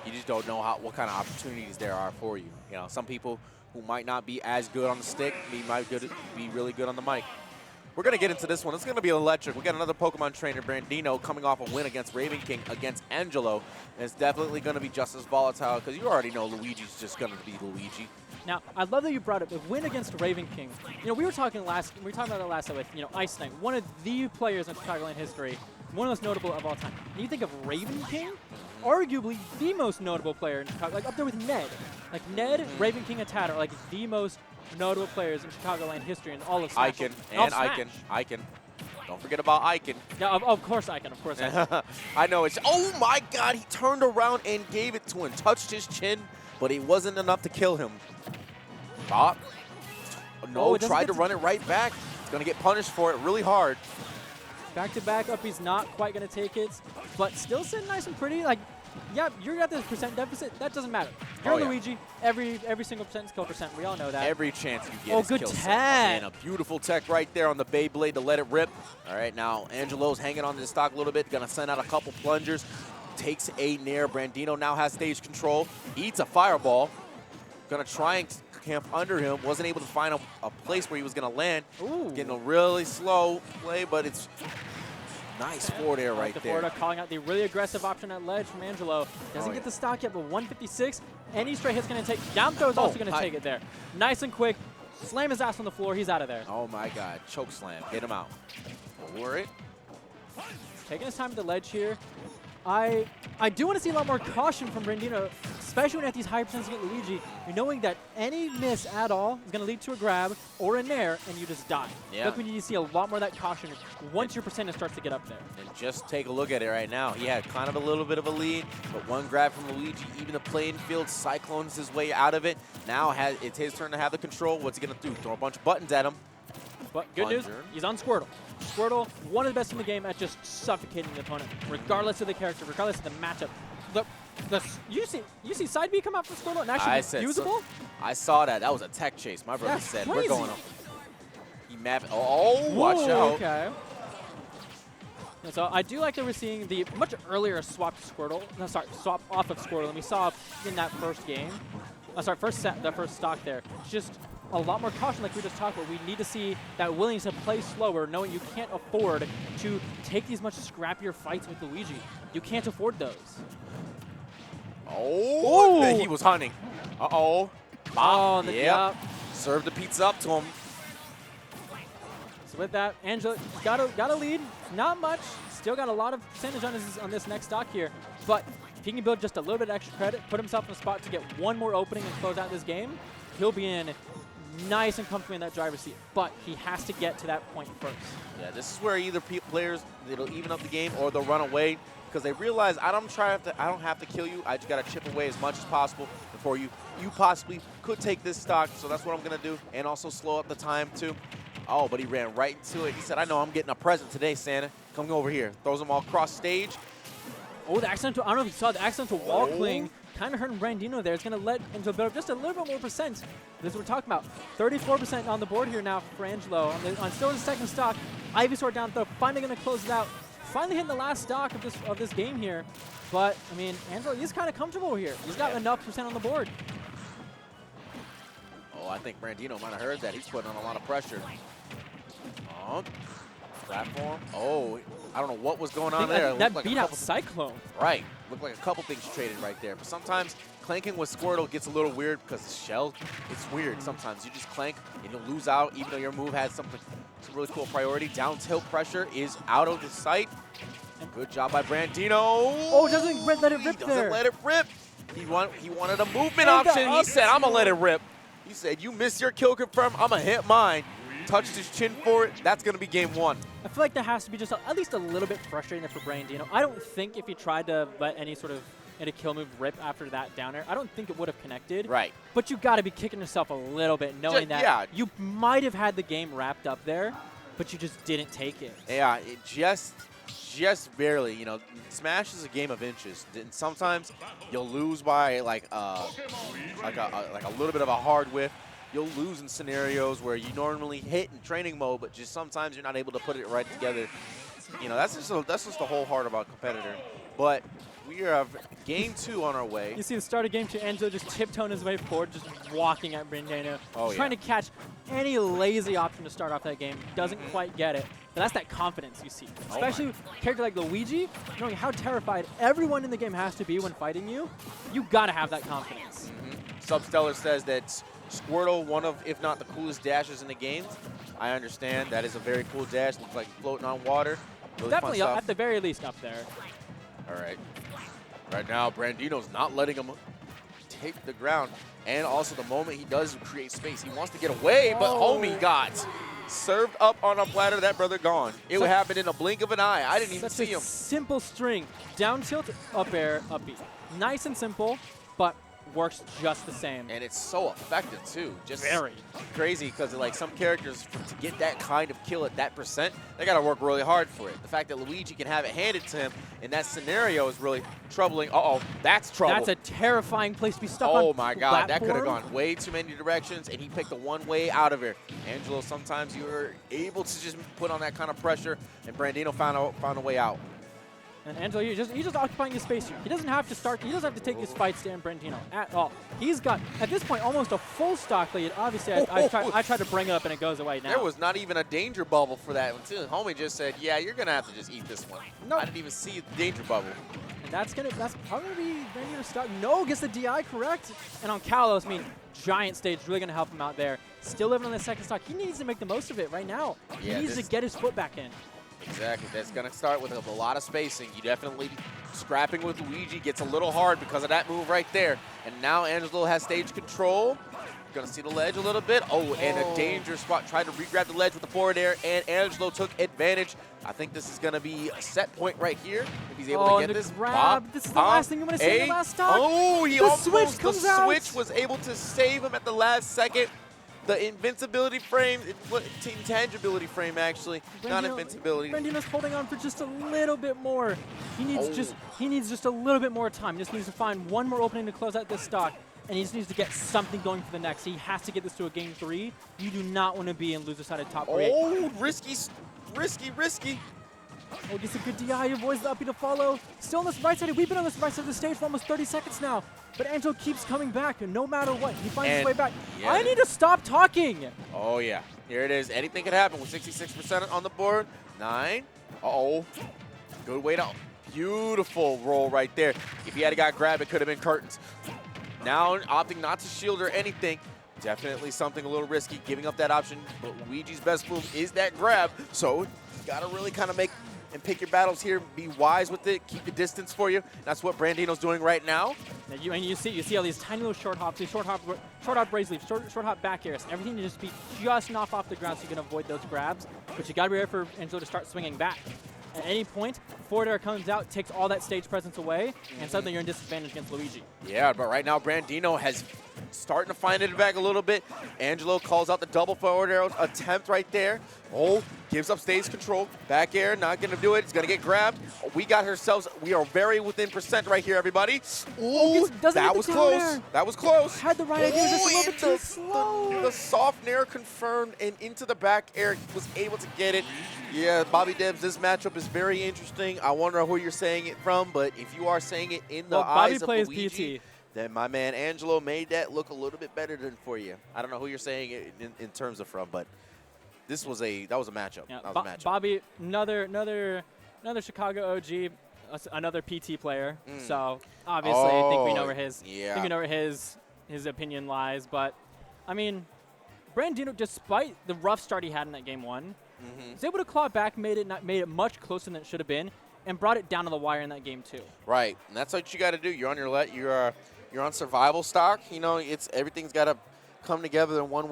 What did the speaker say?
You just don't know what kind of opportunities there are for you. You know, some people who might not be as good on the stick, might be really good on the mic. We're going to get into this one. It's going to be electric. We got another Pokemon trainer, Brandino, coming off a win against Raven King against ANJELLOH. And it's definitely going to be just as volatile because you already know Luigi's just going to be Luigi. Now, I love that you brought up the win against Raven King. You know, we were talking about it last time with, you know, Ice Knight, one of the players in Chicagoland history, one of the most notable of all time. And you think of Raven King, arguably the most notable player in Chicago, like up there with Ned. Like Ned, Raven King, and Tad are like the most notable players in Chicagoland history and all of Smash. Icon. Don't forget about Icon. Yeah, of course Icon, of course Icon. I know it's, oh my God, he turned around and gave it to him, touched his chin, but it wasn't enough to kill him. Oh, no, tried to run it right back. He's going to get punished for it really hard. Back-to-back up, he's not quite going to take it, but still sitting nice and pretty. Like, yeah, you're at this percent deficit. That doesn't matter. You're Luigi. Every single percent is kill percent. We all know that. Every chance you get is good kill tech. And a beautiful tech right there on the Beyblade to let it rip. All right, now ANJELLOH's hanging on to the stock a little bit. Going to send out a couple plungers. Takes a nair. Brandino now has stage control. Eats a fireball. Going to try and camp under him. Wasn't able to find a place where he was going to land. Ooh. Getting a really slow play, but it's nice forward air right there. Forward calling out the really aggressive option at ledge from ANJELLOH. Doesn't get the stock yet, but 156. Any straight hit's going to take. Down throw is also going to take it there. Nice and quick. Slam his ass on the floor. He's out of there. Oh my God. Choke slam. Get him out. Over it. Taking his time at the ledge here. I do want to see a lot more caution from Brandino, especially when at these high percentages against Luigi. You're knowing that any miss at all is going to lead to a grab or a nair, and you just die. Yeah. That's when you see a lot more of that caution once your percentage starts to get up there. And just take a look at it right now. He had kind of a little bit of a lead, but one grab from Luigi, even the playing field, cyclones his way out of it. Now it's his turn to have the control. What's he going to do? Throw a bunch of buttons at him. But good news, he's on Squirtle. Squirtle, one of the best in the game at just suffocating the opponent, regardless of the character, regardless of the matchup. You see side B come out from Squirtle and actually be usable? So. I saw that. That was a tech chase. My brother said, crazy. We're going up. He mapped. Oh, watch out. Okay. And so I do like that we're seeing the much earlier swap to Squirtle. No, sorry, swap off of Squirtle than we saw in that first game. Sorry, first stock there. Just a lot more caution like we just talked about. We need to see that willingness to play slower, knowing you can't afford to take these much scrappier fights with Luigi. You can't afford those. Oh, he was hunting. Uh-oh. Yep. Serve the pizza up to him. So with that, ANJELLOH got a lead. Not much. Still got a lot of percentage on this next stock here. But if he can build just a little bit of extra credit, put himself in a spot to get one more opening and close out this game, he'll be in nice and comfortable in that driver's seat. But he has to get to that point first. Yeah, this is where either players, they'll even up the game or they'll run away because they realize I don't have to kill you. I just got to chip away as much as possible before you possibly could take this stock. So that's what I'm going to do, and also slow up the time too. Oh, but he ran right into it. He said, I know I'm getting a present today, Santa. Come over here. Throws them all across stage. Oh, the accidental, I don't know if you saw the accidental wall cling. Kind of hurting Brandino there. It's going to let him build up just a little bit more percent. This is what we're talking about. 34% on the board here now for ANJELLOH. On still in the second stock. Ivysaur down throw. Finally going to close it out. Finally hitting the last stock of this game here. But, I mean, ANJELLOH, he's kind of comfortable here. He's got enough percent on the board. Oh, I think Brandino might have heard that. He's putting on a lot of pressure. Platform. Oh, I don't know what was going on there. That beat out Cyclone. Right. Looked like a couple things traded right there. But sometimes clanking with Squirtle gets a little weird because the shell, it's weird. Sometimes you just clank and you'll lose out even though your move has some really cool priority. Down tilt pressure is out of the sight. Good job by Brandino. Oh, doesn't let it rip there. Doesn't let it rip. He wanted a movement option. He said, I'm going to let it rip. He said, you missed your kill confirm. I'm going to hit mine. Touched his chin for it. That's going to be game one. I feel like that has to be just at least a little bit frustrating for Brandino. I don't think if he tried to let any sort of kill move rip after that down air, I don't think it would have connected. Right. But you got to be kicking yourself a little bit, knowing that you might have had the game wrapped up there, but you just didn't take it. Yeah, it just barely. You know, Smash is a game of inches. And sometimes you'll lose by like a little bit of a hard whiff. You'll lose in scenarios where you normally hit in training mode, but just sometimes you're not able to put it right together. You know, that's just the whole heart about competitor. But We have game 2 on our way. You see the start of game 2, Angelo just tiptoeing his way forward, just walking at Brandino. Trying to catch any lazy option to start off that game. Doesn't quite get it. But that's that confidence you see. Especially with a character like Luigi, knowing how terrified everyone in the game has to be when fighting you. You got to have that confidence. Substellar says that Squirtle, one of, if not the coolest dashes in the game. I understand. That is a very cool dash. Looks like floating on water. Really Definitely, fun stuff. at the very least, up there. All right. Right now, Brandino's not letting him take the ground. And also, the moment he does create space, he wants to get away, but homie got served up on a platter. That brother gone. It would happen in a blink of an eye. I didn't even see him. Simple string. Down tilt, up air, up B. Nice and simple, but works just the same. And it's so effective, too. Just very crazy, because like some characters, to get that kind of kill at that percent, they got to work really hard for it. The fact that Luigi can have it handed to him in that scenario is really troubling. Uh-oh, that's trouble. That's a terrifying place to be stuck on. Oh, my God. That could have platform. gone way too many directions, and he picked the one way out of here. Angelo, sometimes you're able to just put on that kind of pressure, and Brandino found a way out. And Angelo, he's just occupying his space here. He doesn't have to start. He doesn't have to take his fight stand Brandino at all. He's got, at this point, almost a full stock lead. Obviously, I tried to bring it up, and it goes away now. There was not even a danger bubble for that one, too. Homie just said, yeah, you're going to have to just eat this one. No. I didn't even see the danger bubble. And that's probably going to be Brandino's stock. No, gets the DI correct. And on Kalos, I mean, giant stage, really going to help him out there. Still living on the second stock. He needs to make the most of it right now. Yeah, he needs to get his foot back in. Exactly. That's going to start with a lot of spacing. You definitely scrapping with Luigi gets a little hard because of that move right there. And now Angelo has stage control. Going to see the ledge a little bit. Oh, and a dangerous spot. Tried to re-grab the ledge with the forward air, and Angelo took advantage. I think this is going to be a set point right here if he's able to get this. Grab. This is the last thing you want to see in the last stock. Oh, he almost, the switch was able to save him at the last second. The invincibility frame, intangibility frame actually, not invincibility. Brandino's holding on for just a little bit more. He needs just a little bit more time. He just needs to find one more opening to close out this stock, and he just needs to get something going for the next. He has to get this to a game 3. You do not want to be in loser-sided top 3. Oh, risky. Oh, gets a good DI, avoids the uppy to follow. Still on this right side. We've been on this right side of the stage for almost 30 seconds now. But Angelo keeps coming back, and no matter what, he finds his way back. Yeah. I need to stop talking. Oh, yeah. Here it is. Anything could happen with 66% on the board. 9. Uh-oh. Good way to... Beautiful roll right there. If he had got grabbed, it could have been curtains. Now opting not to shield or anything. Definitely something a little risky, giving up that option. But Luigi's best move is that grab. So you got to really kind of make... and pick your battles here, be wise with it, keep the distance for you. That's what Brandino's doing right now. And you see all these tiny little short hops, these short hop raise leaves, short hop back airs, everything to just be just knock off the ground so you can avoid those grabs. But you got to be ready for Angelo to start swinging back. At any point, forward air comes out, takes all that stage presence away, and suddenly you're in disadvantage against Luigi. Yeah, but right now Brandino has starting to find it back a little bit. Angelo calls out the double forward arrow attempt right there. Oh, gives up stage control. Back air, not going to do it. It's going to get grabbed. We got ourselves, we are very within percent right here, everybody. Ooh, that was close. That was close. Had the right idea, just a little bit too slow. The soft nair confirmed, and into the back air, was able to get it. Yeah, Bobby Debs, this matchup is very interesting. I wonder who you're saying it from, but if you are saying it in the eyes of Luigi, then my man Angelo made that look a little bit better than for you. I don't know who you're saying it in terms of from, but that was a matchup. Yeah, that was a matchup. Bobby, another Chicago OG, another PT player. So obviously, I think we know where his opinion lies. But I mean, Brandino, despite the rough start he had in that game 1, was able to claw back, made it much closer than it should have been, and brought it down to the wire in that game 2. Right, and that's what you got to do. You're on you're on survival stock. You know, everything's got to come together in one way.